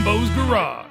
Jimbo's Garage.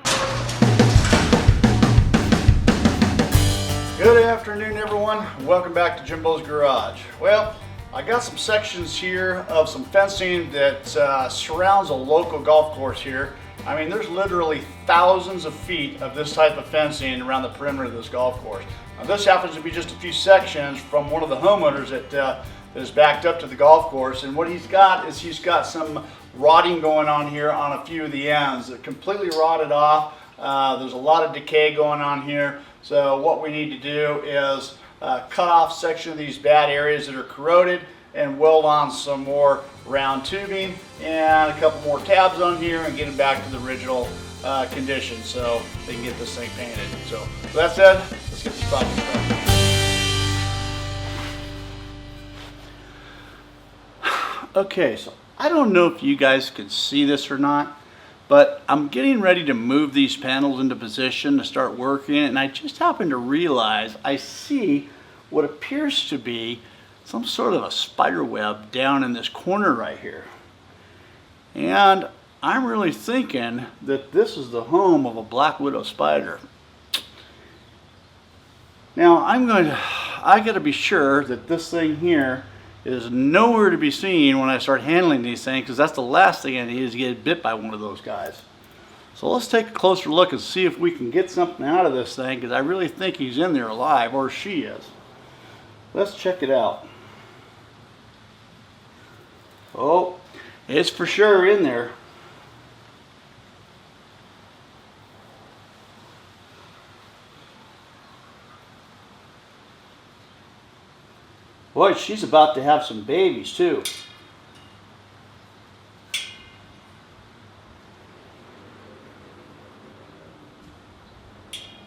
Good afternoon, everyone. Welcome back to Jimbo's Garage. Well, I got some sections here of some fencing that surrounds a local golf course here. I mean, there's literally thousands of feet of this type of fencing around the perimeter of this golf course. Now, this happens to be just a few sections from one of the homeowners that is backed up to the golf course, and what he's got is he's got some rotting going on here on a few of the ends. They're completely rotted off. There's a lot of decay going on here. So what we need to do is cut off section of these bad areas that are corroded and weld on some more round tubing and a couple more tabs on here and get it back to the original condition so they can get this thing painted. So with that said, let's get this project started. Okay, so I don't know if you guys could see this or not, but I'm getting ready to move these panels into position to start working, and I just happened to realize I see what appears to be some sort of a spider web down in this corner right here. And I'm really thinking that this is the home of a black widow spider. Now I gotta be sure that this thing here is nowhere to be seen when I start handling these things, because that's the last thing I need is to get bit by one of those guys. So let's take a closer look and see if we can get something out of this thing, because I really think he's in there alive, or she is. Let's check it out. Oh, it's for sure in there. Boy, she's about to have some babies too.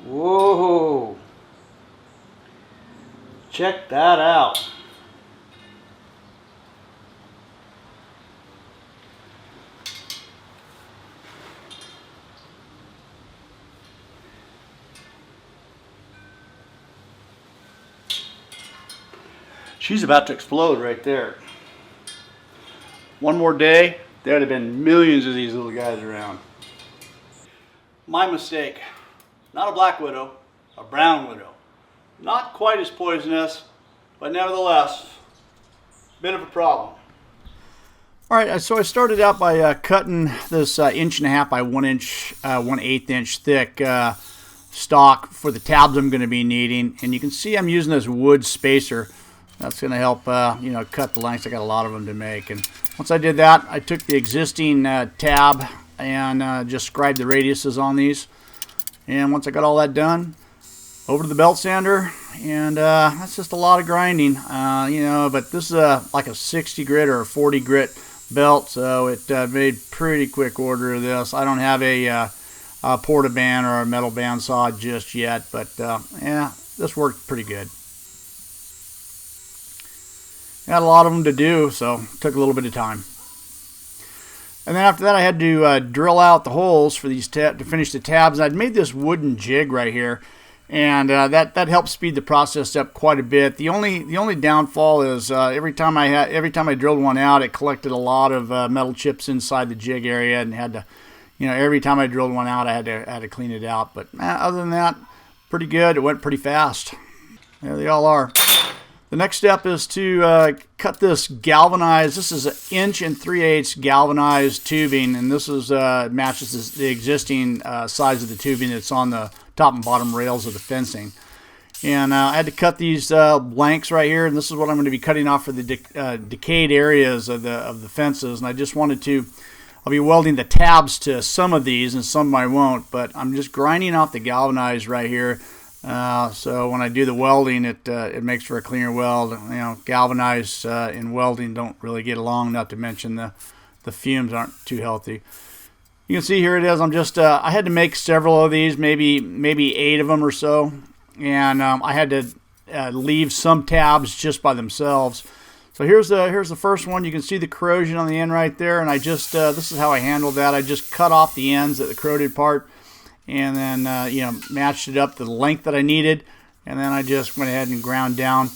Whoa. Check that out. She's about to explode right there. One more day, there would have been millions of these little guys around. My mistake. Not a black widow, a brown widow. Not quite as poisonous, but nevertheless, bit of a problem. All right, so I started out by cutting this 1.5 by 1 inch, 1/8 inch thick stock for the tabs I'm going to be needing. And you can see I'm using this wood spacer. That's going to help, cut the lengths. I got a lot of them to make. And once I did that, I took the existing tab and just scribed the radiuses on these. And once I got all that done, over to the belt sander, and that's just a lot of grinding, but this is like a 60 grit or a 40 grit belt, so it made pretty quick order of this. I don't have a porta-band or a metal bandsaw just yet, but yeah, this worked pretty good. Got a lot of them to do, so it took a little bit of time. And then after that, I had to drill out the holes for these to finish the tabs. I'd made this wooden jig right here, and that helped speed the process up quite a bit. The only downfall is every time I drilled one out, it collected a lot of metal chips inside the jig area, and had to, every time I drilled one out, I had to clean it out. But other than that, pretty good. It went pretty fast. There they all are. The next step is to cut this galvanized. This is 1 3/8 galvanized tubing, and this is matches the existing size of the tubing that's on the top and bottom rails of the fencing. And I had to cut these blanks right here, and this is what I'm going to be cutting off for the decayed areas of the fences. And I just wanted to, I'll be welding the tabs to some of these, and some I won't. But I'm just grinding off the galvanized right here. So when I do the welding, it makes for a cleaner weld. Galvanized and welding don't really get along. Not to mention the fumes aren't too healthy. You can see here it is. I'm just I had to make several of these, maybe 8 of them or so, and I had to leave some tabs just by themselves. So here's the first one. You can see the corrosion on the end right there, and I just this is how I handled that. I just cut off the ends at the corroded part, and then matched it up to the length that I needed, and then I just went ahead and ground down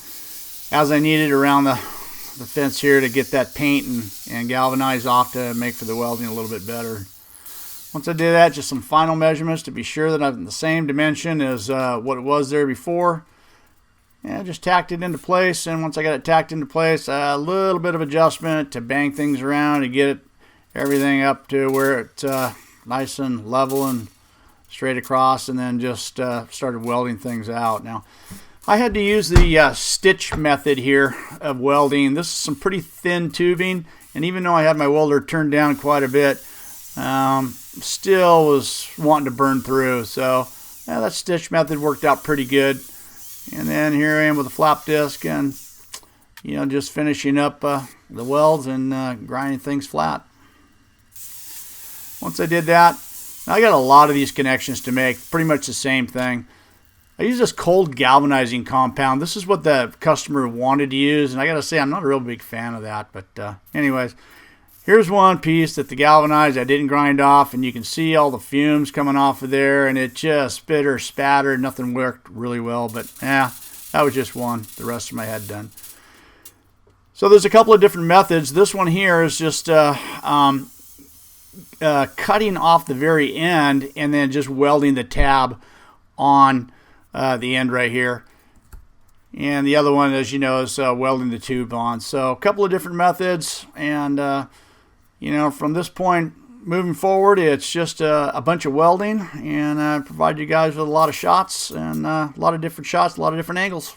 as I needed around the fence here to get that paint and galvanize off to make for the welding a little bit better. Once I did that, just some final measurements to be sure that I'm in the same dimension as what it was there before. And just tacked it into place, and once I got it tacked into place, a little bit of adjustment to bang things around to get everything up to where it's nice and level and straight across, and then just started welding things out. Now, I had to use the stitch method here of welding. This is some pretty thin tubing, and even though I had my welder turned down quite a bit, still was wanting to burn through. So yeah, that stitch method worked out pretty good. And then here I am with a flap disc, and just finishing up the welds and grinding things flat. Once I did that, I got a lot of these connections to make, pretty much the same thing. I use this cold galvanizing compound. This is what the customer wanted to use, and I gotta say I'm not a real big fan of that, but anyways, here's one piece that the galvanized I didn't grind off, and you can see all the fumes coming off of there, and it just spit or spattered. Nothing worked really well, but yeah, that was just one. The rest of them I had done. So there's a couple of different methods. This one here is just cutting off the very end and then just welding the tab on the end right here. And the other one, as you know, is welding the tube on. So a couple of different methods, and from this point moving forward, it's just a bunch of welding, and I provide you guys with a lot of shots, and a lot of different shots, a lot of different angles.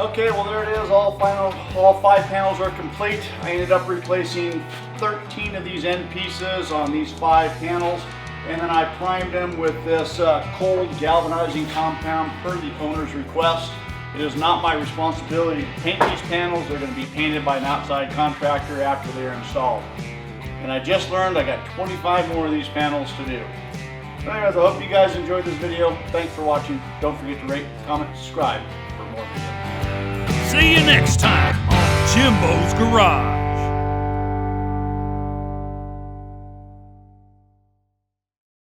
Okay, well there it is, all 5 panels are complete. I ended up replacing 13 of these end pieces on these 5 panels, and then I primed them with this cold galvanizing compound per the owner's request. It is not my responsibility to paint these panels. They're going to be painted by an outside contractor after they're installed. And I just learned I got 25 more of these panels to do. So anyways, I hope you guys enjoyed this video. Thanks for watching. Don't forget to rate, comment, subscribe for more videos. See you next time on Jimbo's Garage.